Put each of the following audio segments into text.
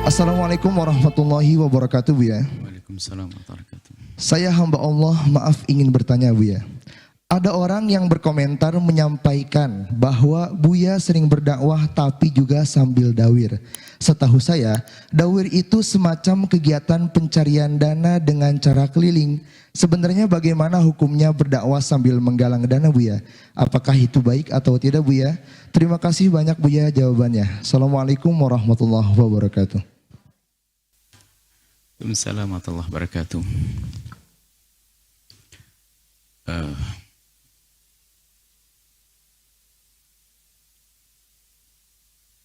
Assalamualaikum warahmatullahi wabarakatuh, Bu ya. Waalaikumsalam warahmatullahi wabarakatuh. Saya hamba Allah, maaf ingin bertanya, Bu ya. Ada orang yang berkomentar menyampaikan bahwa Buya sering berdakwah tapi juga sambil dawir. Setahu saya, dawir itu semacam kegiatan pencarian dana dengan cara keliling. Sebenarnya bagaimana hukumnya berdakwah sambil menggalang dana, Buya? Apakah itu baik atau tidak, Buya? Terima kasih banyak, Buya, jawabannya. Assalamualaikum warahmatullahi wabarakatuh. Waalaikumsalam warahmatullahi wabarakatuh.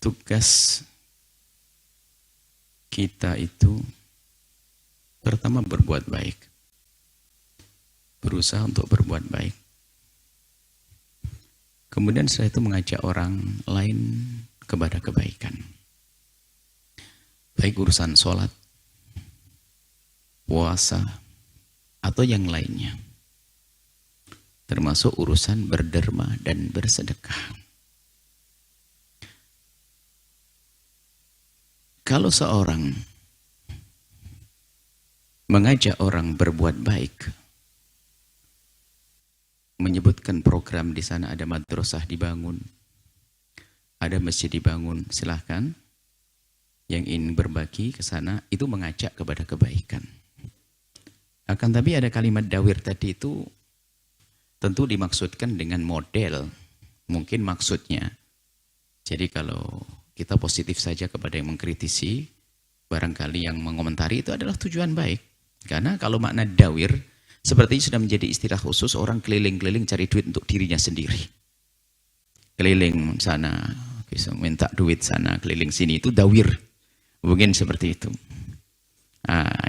Tugas kita itu pertama berbuat baik. Berusaha untuk berbuat baik. Kemudian setelah itu mengajak orang lain kepada kebaikan. Baik urusan sholat, puasa, atau yang lainnya. Termasuk urusan berderma dan bersedekah. Kalau seorang mengajak orang berbuat baik, menyebutkan program di sana ada madrasah dibangun, ada masjid dibangun, silahkan. Yang ingin berbagi ke sana itu mengajak kepada kebaikan. Akan tapi ada kalimat dawir tadi itu tentu dimaksudkan dengan model, mungkin maksudnya. Jadi kalau kita positif saja kepada yang mengkritisi, barangkali yang mengomentari itu adalah tujuan baik. Karena kalau makna dawir, sepertinya sudah menjadi istilah khusus orang keliling-keliling cari duit untuk dirinya sendiri. Keliling sana, minta duit sana, keliling sini, itu dawir. Mungkin seperti itu.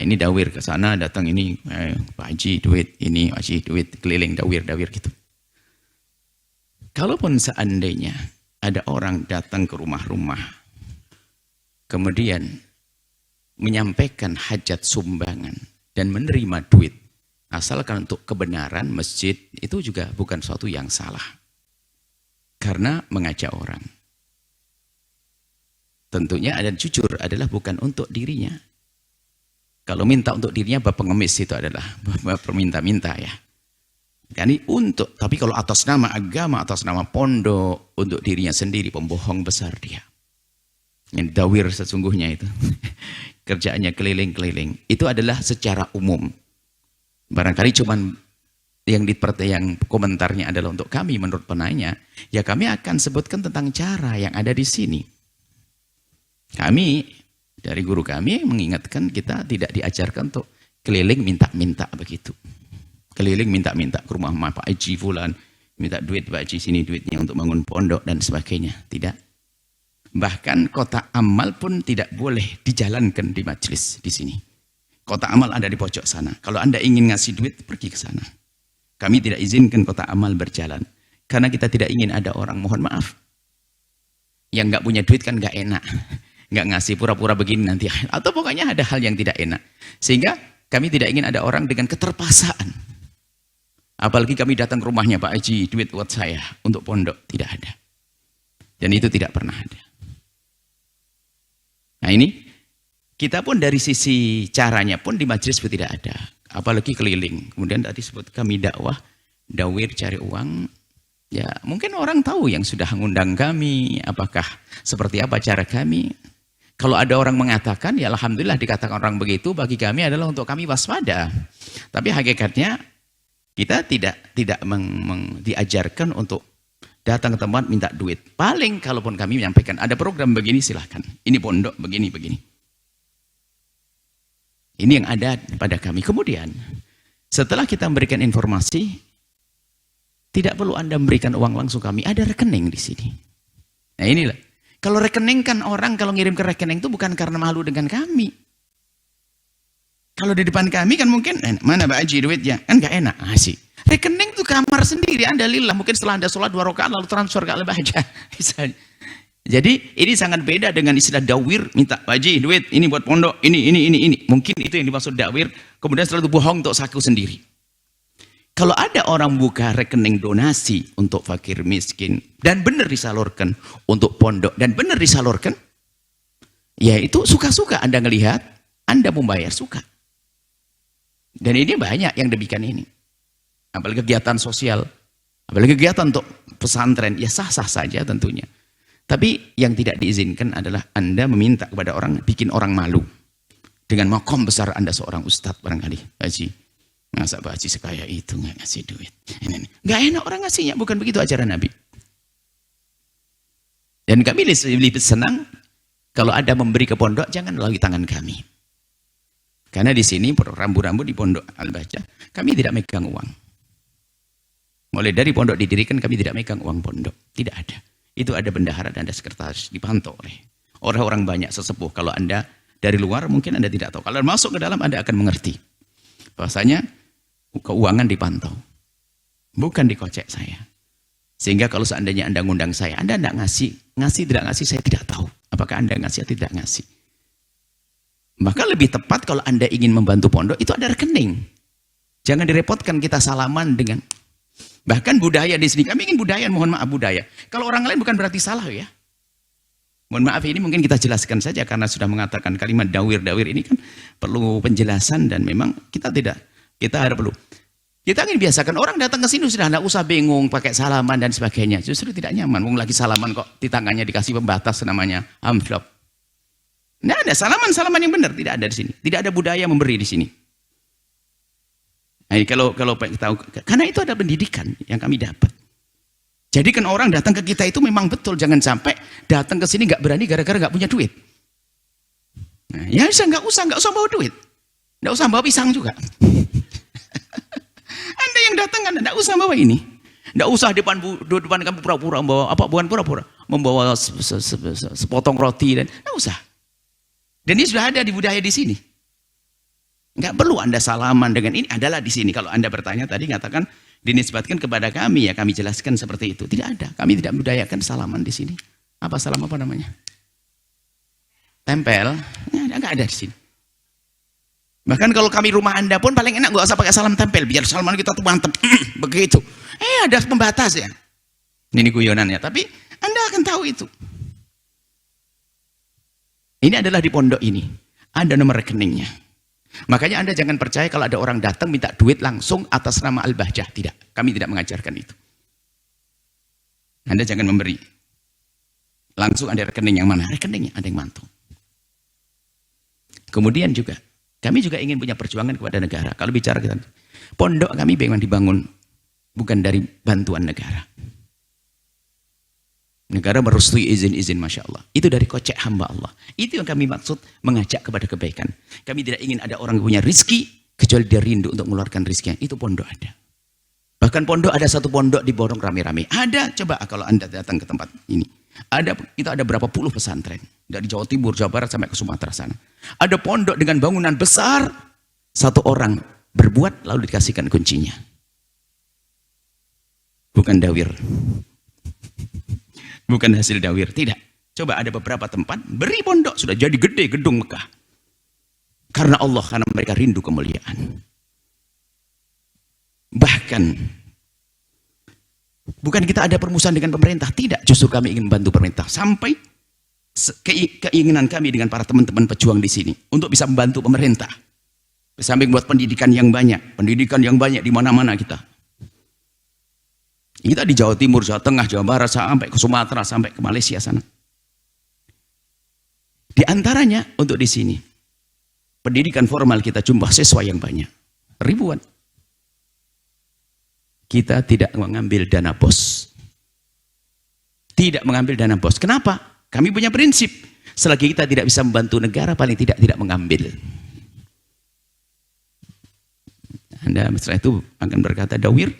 Ini dawir ke sana, datang ini, Pak Haji duit, ini Pak Haji duit, keliling dawir-dawir gitu. Kalaupun seandainya ada orang datang ke rumah-rumah, kemudian menyampaikan hajat sumbangan dan menerima duit, asalkan untuk kebenaran masjid, itu juga bukan suatu yang salah. Karena mengajak orang. Tentunya ada jujur adalah bukan untuk dirinya. Kalau minta untuk dirinya bapak pengemis itu adalah bapak minta-minta ya. Ini untuk, tapi kalau atas nama agama, atas nama pondok, untuk dirinya sendiri, pembohong besar dia. Yang dawir sesungguhnya itu. Kerjaannya keliling-keliling. Itu adalah secara umum. Barangkali cuman yang komentarnya adalah untuk kami menurut penanya, ya kami akan sebutkan tentang cara yang ada di sini. Kami, dari guru kami mengingatkan kita tidak diajarkan untuk keliling minta-minta begitu. Keliling minta-minta ke rumah Pak Haji Fulan, minta duit Pak Haji sini duitnya untuk bangun pondok dan sebagainya. Tidak. Bahkan kotak amal pun tidak boleh dijalankan di majelis di sini. Kotak amal ada di pojok sana. Kalau Anda ingin ngasih duit, pergi ke sana. Kami tidak izinkan kotak amal berjalan. Karena kita tidak ingin ada orang, mohon maaf, yang nggak punya duit kan nggak enak. Nggak ngasih pura-pura begini nanti. Atau pokoknya ada hal yang tidak enak. Sehingga kami tidak ingin ada orang dengan keterpaksaan. Apalagi kami datang ke rumahnya, Pak Haji, duit buat saya untuk pondok. Tidak ada. Dan itu tidak pernah ada. Nah ini, kita pun dari sisi caranya pun di majelis pun tidak ada. Apalagi keliling. Kemudian tadi sebut kami dakwah, dawir cari uang. Ya mungkin orang tahu yang sudah mengundang kami. Apakah seperti apa cara kami. Kalau ada orang mengatakan, ya alhamdulillah dikatakan orang begitu, bagi kami adalah untuk kami waspada. Tapi hakikatnya kita tidak diajarkan untuk datang ke tempat minta duit. Paling kalaupun kami menyampaikan ada program begini silahkan. Ini pondok begini. Ini yang ada pada kami. Kemudian setelah kita memberikan informasi, tidak perlu Anda memberikan uang langsung kami. Ada rekening di sini. Nah inilah. Kalau rekening kan orang kalau ngirim ke rekening itu bukan karena malu dengan kami. Kalau di depan kami kan mungkin, mana Pak Haji duitnya? Kan gak enak. Sih. Rekening itu kamar sendiri, Anda lillah. Mungkin setelah Anda sholat 2 rakaat lalu transfer ke Al-Pak Haji. Jadi ini sangat beda dengan istilah dawir, minta Pak Haji duit, ini buat pondok, ini. Mungkin itu yang dimaksud dawir, kemudian setelah itu bohong untuk saku sendiri. Kalau ada orang buka rekening donasi untuk fakir miskin dan benar disalurkan untuk pondok dan benar disalurkan, Ya itu suka-suka Anda ngelihat, Anda membayar suka. Dan ini banyak yang demikian ini. Apalagi kegiatan sosial, apalagi kegiatan untuk pesantren, ya sah-sah saja tentunya. Tapi yang tidak diizinkan adalah Anda meminta kepada orang, bikin orang malu. Dengan makom besar Anda seorang ustadz barangkali. Haji, masa Pak Haji sekaya itu nggak ngasih duit? Ini. Nggak enak orang ngasihnya, bukan begitu ajaran Nabi. Dan kami lebih senang kalau ada memberi ke pondok, jangan melalui tangan kami. Karena di sini rambu-rambu di pondok Al-Bahjah, kami tidak megang uang. Mulai dari pondok didirikan, kami tidak megang uang pondok. Tidak ada. Itu ada bendahara dan ada sekretaris, dipantau oleh orang-orang banyak sesepuh. Kalau Anda dari luar mungkin Anda tidak tahu. Kalau masuk ke dalam Anda akan mengerti. Bahwasanya keuangan dipantau. Bukan dikocek saya. Sehingga kalau seandainya Anda ngundang saya, Anda tidak ngasih tidak ngasih, saya tidak tahu. Apakah Anda ngasih atau tidak ngasih. Maka lebih tepat kalau Anda ingin membantu pondok, itu ada rekening. Jangan direpotkan kita salaman dengan... Bahkan budaya di sini, kami ingin budaya, mohon maaf budaya. Kalau orang lain bukan berarti salah ya. Mohon maaf ini mungkin kita jelaskan saja karena sudah mengatakan kalimat dawir-dawir ini kan perlu penjelasan dan memang kita ada perlu. Kita ingin biasakan orang datang ke sini sudah tidak usah bingung pakai salaman dan sebagainya. Justru tidak nyaman. Mau lagi salaman kok di tangannya dikasih pembatas namanya amplop. Tidak ada salaman yang benar, tidak ada di sini. Tidak ada budaya memberi di sini. Nah, kalau tahu, karena itu ada pendidikan yang kami dapat. Jadi kan orang datang ke kita itu memang betul, jangan sampai datang ke sini nggak berani gara-gara nggak punya duit. Nah, ya nggak usah bawa duit, nggak usah bawa pisang juga. Anda yang datang kan nggak usah bawa ini, nggak usah depan kamu pura-pura membawa apa, bukan pura-pura membawa sepotong roti dan nggak usah. Dan ini sudah ada di budaya di sini. Nggak perlu Anda salaman dengan ini, adalah di sini. Kalau Anda bertanya tadi, ngatakan dinisbatkan kepada kami, ya kami jelaskan seperti itu. Tidak ada, kami tidak budayakan salaman di sini. Apa salam apa namanya? Tempel, nggak ada di sini. Bahkan kalau kami rumah Anda pun paling enak nggak usah pakai salam tempel, biar salaman kita tuh mantep. Begitu. Ada pembatas ya. Ini guyonannya, tapi Anda akan tahu itu. Ini adalah di pondok ini. Ada nomor rekeningnya. Makanya Anda jangan percaya kalau ada orang datang minta duit langsung atas nama Al-Bahjah. Tidak. Kami tidak mengajarkan itu. Anda jangan memberi. Langsung ada rekening yang mana? Rekeningnya ada yang mantu. Kemudian juga, kami juga ingin punya perjuangan kepada negara. Kalau bicara kita, pondok kami memang dibangun bukan dari bantuan negara. Negara merestui izin-izin, Masya Allah. Itu dari kocek hamba Allah. Itu yang kami maksud mengajak kepada kebaikan. Kami tidak ingin ada orang punya rizki, kecuali dia rindu untuk mengeluarkan rizkinya. Itu pondok ada. Bahkan pondok ada satu pondok di Borong rame-rame. Ada, coba kalau Anda datang ke tempat ini. Kita ada berapa puluh pesantren. Dari Jawa Timur, Jawa Barat, sampai ke Sumatera sana. Ada pondok dengan bangunan besar. Satu orang berbuat, lalu dikasihkan kuncinya. Bukan dawir. Bukan hasil dawir, tidak. Coba ada beberapa tempat, beri pondok, sudah jadi gede gedung Mekah. Karena Allah, karena mereka rindu kemuliaan. Bahkan, bukan kita ada permusuhan dengan pemerintah, tidak. Justru kami ingin membantu pemerintah. Sampai keinginan kami dengan para teman-teman pejuang di sini, untuk bisa membantu pemerintah. Sampai buat pendidikan yang banyak di mana-mana kita. Kita di Jawa Timur, Jawa Tengah, Jawa Barat, sampai ke Sumatera, sampai ke Malaysia sana. Di antaranya untuk di sini, pendidikan formal kita jumlah siswa yang banyak, ribuan. Kita tidak mengambil dana bos. Tidak mengambil dana bos. Kenapa? Kami punya prinsip, selagi kita tidak bisa membantu negara, paling tidak mengambil. Anda setelah itu akan berkata dawir.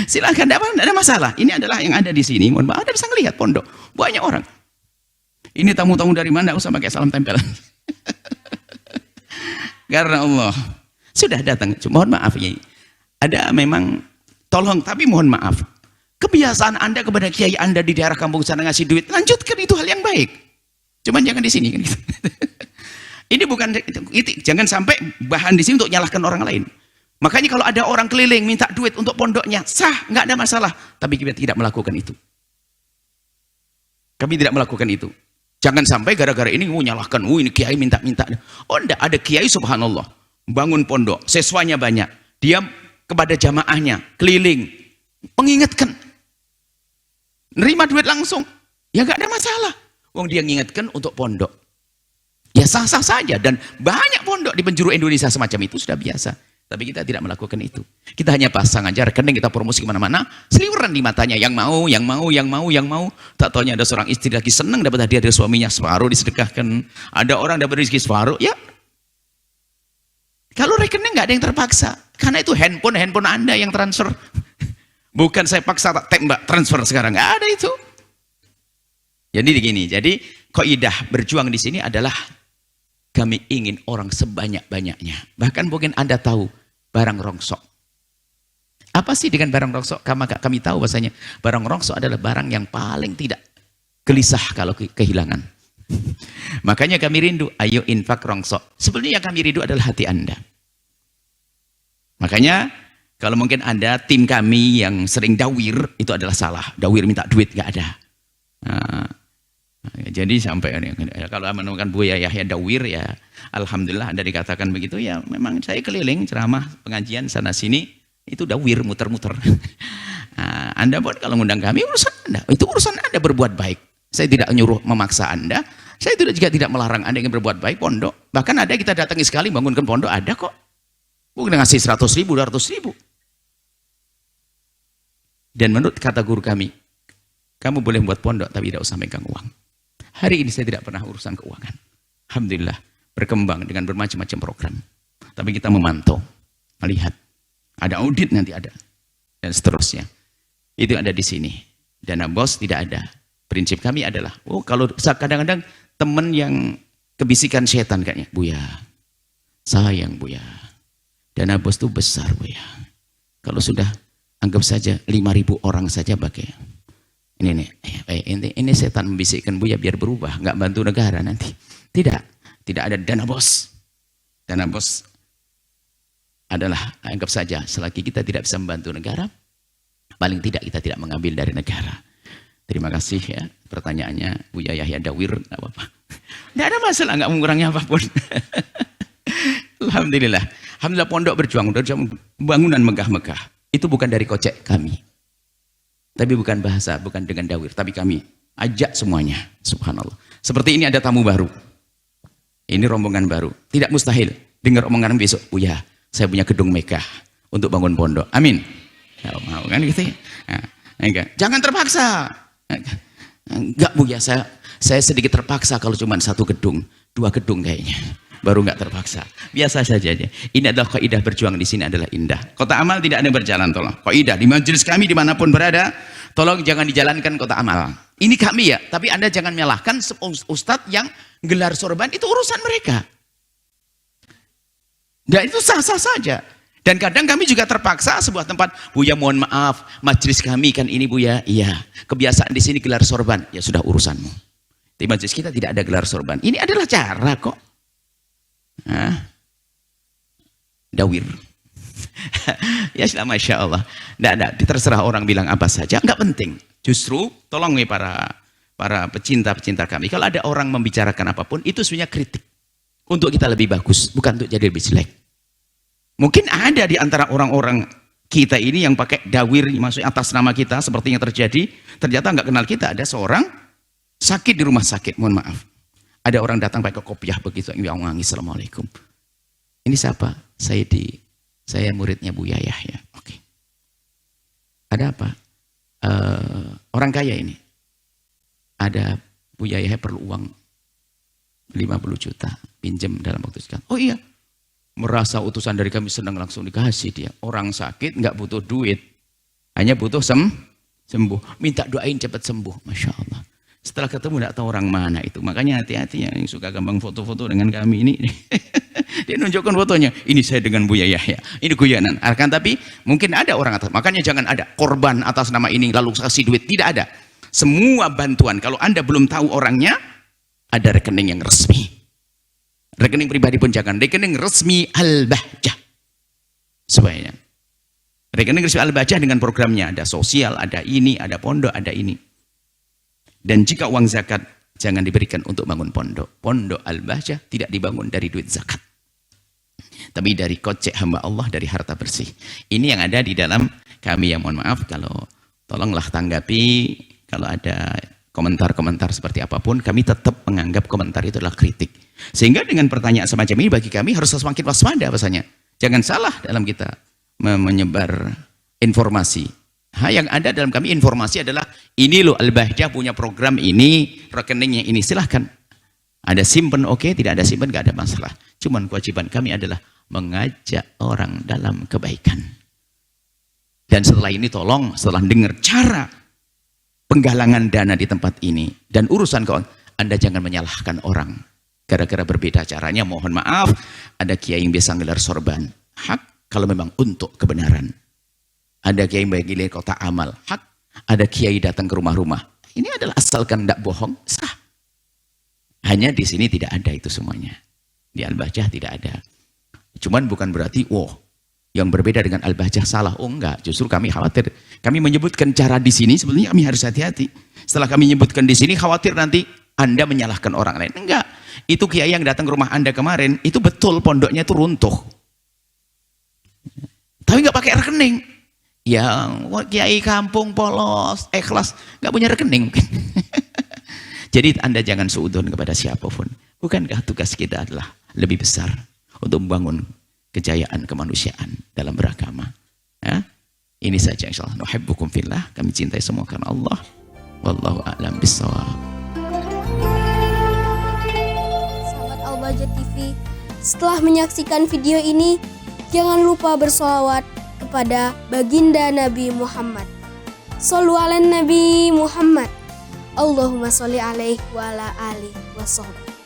Silakan, tidak ada masalah. Ini adalah yang ada di sini. Mohon maaf, Anda bisa melihat pondok. Banyak orang. Ini tamu-tamu dari mana? Usah pakai salam tempel. Karena Allah sudah datang. Mohon maaf ya. Ada memang tolong, tapi mohon maaf. Kebiasaan Anda kepada kiai Anda di daerah kampung sana ngasih duit, lanjutkan, itu hal yang baik. Cuman jangan di sini. Ini bukan itu. Jangan sampai bahan di sini untuk nyalahkan orang lain. Makanya kalau ada orang keliling minta duit untuk pondoknya, sah, nggak ada masalah. Tapi kita tidak melakukan itu. Kami tidak melakukan itu. Jangan sampai gara-gara ini nyalahkan, ini kiai minta-minta. Oh enggak, ada kiai subhanallah, bangun pondok, siswanya banyak. Dia kepada jamaahnya, keliling, mengingatkan. Nerima duit langsung, ya enggak ada masalah. Wong dia ngingatkan untuk pondok. Ya sah-sah saja, dan banyak pondok di penjuru Indonesia semacam itu sudah biasa. Tapi kita tidak melakukan itu. Kita hanya pasang aja rekening, kita promosi kemana-mana, seliweran di matanya, yang mau. Tak taunya ada seorang istri lagi senang dapat hadiah dari suaminya, separuh disedekahkan. Ada orang dapat rezeki separuh, ya. Kalau rekening nggak ada yang terpaksa, karena itu handphone Anda yang transfer. Bukan saya paksa tak tembak transfer sekarang, nggak ada itu. Jadi begini, jadi kaidah berjuang di sini adalah kami ingin orang sebanyak-banyaknya. Bahkan mungkin Anda tahu barang rongsok. Apa sih dengan barang rongsok? Kami tahu bahasanya barang rongsok adalah barang yang paling tidak gelisah kalau kehilangan. Makanya kami rindu, ayo infak rongsok. Sebenarnya yang kami rindu adalah hati Anda. Makanya kalau mungkin Anda, tim kami yang sering dawir, itu adalah salah. Dawir minta duit, nggak ada. Jadi sampai kalau menemukan Buya Yahya dawir, ya alhamdulillah Anda dikatakan begitu, ya memang saya keliling ceramah pengajian sana sini itu dawir muter-muter. Anda pun kalau ngundang kami urusan Anda, itu urusan Anda berbuat baik. Saya tidak nyuruh memaksa Anda, saya juga tidak melarang Anda yang berbuat baik pondok. Bahkan ada kita datangi sekali bangunkan pondok, ada kok. Bukan ngasih 100.000, 200.000. Dan menurut kata guru kami, kamu boleh buat pondok tapi tidak usah megang uang. Hari ini saya tidak pernah urusan keuangan. Alhamdulillah berkembang dengan bermacam-macam program. Tapi kita memantau, melihat. Ada audit nanti ada. Dan seterusnya. Itu ada di sini. Dana bos tidak ada. Prinsip kami adalah, kalau kadang-kadang teman yang kebisikan setan kayaknya, Buya, sayang Buya, dana bos itu besar Buya. Kalau sudah anggap saja 5.000 orang saja pakai. Ini setan membisikkan Buya biar berubah, nggak bantu negara nanti. Tidak ada dana bos. Dana bos adalah anggap saja selagi kita tidak bisa membantu negara, paling tidak kita tidak mengambil dari negara. Terima kasih ya pertanyaannya Buya Yahya dawir, nggak apa-apa. Nggak ada masalah, nggak mengurangi apapun. Alhamdulillah. Alhamdulillah pondok berjuang bangunan megah-megah. Itu bukan dari kocek kami. Tapi bukan bahasa, bukan dengan dawir. Tapi kami ajak semuanya. Subhanallah. Seperti ini ada tamu baru. Ini rombongan baru. Tidak mustahil. Dengar omongan besok. Buya, saya punya gedung megah untuk bangun pondok. Amin. Ya, mau kan gitu ya. Nah, jangan terpaksa. Enggak Buya, saya sedikit terpaksa kalau cuma 1 gedung. 2 gedung kayaknya. Baru nggak terpaksa. Biasa saja aja. Ini adalah kaidah berjuang di sini adalah indah. Kota amal tidak ada yang berjalan, tolong. Kaidah di majelis kami dimanapun berada, tolong jangan dijalankan kota amal. Ini kami ya, tapi Anda jangan menyalahkan ustadz yang gelar sorban, itu urusan mereka. Dan itu sah-sah saja. Dan kadang kami juga terpaksa sebuah tempat, Buya mohon maaf, majelis kami kan ini Buya, iya. Kebiasaan di sini gelar sorban, ya sudah urusanmu. Di majelis kita tidak ada gelar sorban. Ini adalah cara kok. Dawir. Ya sudah, Masya Allah. Tidak, terserah orang bilang apa saja, nggak penting. Justru tolong nih para pecinta-pecinta kami, kalau ada orang membicarakan apapun, itu sebenarnya kritik untuk kita lebih bagus, bukan untuk jadi lebih jelek. Mungkin ada di antara orang-orang kita ini yang pakai dawir, maksudnya atas nama kita, seperti yang terjadi, ternyata nggak kenal kita. Ada seorang sakit di rumah sakit, mohon maaf. Ada orang datang pakai kopiah begitu, yang wangi, assalamualaikum. Ini siapa? Saya muridnya Buya Yahya. Oke. Ada apa? Orang kaya ini. Ada Buya Yahya perlu uang 50 juta, pinjam dalam waktu sekian. Oh iya. Merasa utusan dari kami senang, langsung dikasih dia. Orang sakit nggak butuh duit, hanya butuh sembuh. Minta doain cepat sembuh, Masya Allah. Setelah ketemu tidak tahu orang mana itu. Makanya hati-hati yang suka gampang foto-foto dengan kami ini. Dia nunjukkan fotonya. Ini saya dengan Buya Yahya. Ini guyonan. Akan tapi mungkin ada orang atas. Makanya jangan ada korban atas nama ini lalu kasih duit. Tidak ada. Semua bantuan. Kalau Anda belum tahu orangnya, ada rekening yang resmi. Rekening pribadi pun jangan. Rekening resmi Al-Bahjah. Semuanya. Rekening resmi Al-Bahjah dengan programnya. Ada sosial, ada ini, ada pondok, ada ini. Dan jika uang zakat jangan diberikan untuk bangun pondok. Pondok Al-Bahjah tidak dibangun dari duit zakat, tapi dari kocek hamba Allah, dari harta bersih. Ini yang ada di dalam kami, yang mohon maaf kalau tolonglah tanggapi kalau ada komentar-komentar seperti apapun, kami tetap menganggap komentar itu adalah kritik. Sehingga dengan pertanyaan semacam ini bagi kami harus semakin waspada bahasanya. Jangan salah dalam kita menyebar informasi. Yang ada dalam kami informasi adalah ini loh Al-Bahjah punya program ini, rekeningnya ini, silahkan. Ada simpen oke, tidak ada simpen gak ada masalah. Cuman kewajiban kami adalah mengajak orang dalam kebaikan. Dan setelah ini tolong, setelah dengar cara penggalangan dana di tempat ini dan urusan keuangan, Anda jangan menyalahkan orang gara-gara berbeda caranya. Mohon maaf, ada kiai yang biasa ngelar sorban, hak kalau memang untuk kebenaran. Ada kiai yang bagi kota amal, hak. Ada kiai datang ke rumah-rumah, ini adalah asalkan tidak bohong, sah. Hanya di sini tidak ada itu semuanya. Di Al-Bahjah tidak ada. Cuman bukan berarti yang berbeda dengan Al-Bahjah salah. Oh enggak, justru kami khawatir. Kami menyebutkan cara di sini, sebetulnya kami harus hati-hati. Setelah kami menyebutkan di sini, khawatir nanti Anda menyalahkan orang lain. Enggak. Itu kiai yang datang ke rumah Anda kemarin, itu betul pondoknya itu runtuh. Tapi enggak pakai rekening. Yang kiai kampung polos, ikhlas, enggak punya rekening mungkin. Jadi Anda jangan suudzon kepada siapapun. Bukankah tugas kita adalah lebih besar untuk membangun kejayaan kemanusiaan dalam beragama? Ya? Ini saja insyaallah. Nuhibbukum fillah, kami cintai semua karena Allah. Wallahu a'lam bissawab. Sahabat Al-Bahjah TV, setelah menyaksikan video ini, jangan lupa bersolawat kepada baginda Nabi Muhammad. Shollu ala Nabi Muhammad. Allahumma sholli alaihi wa ala alihi wa sahbihi.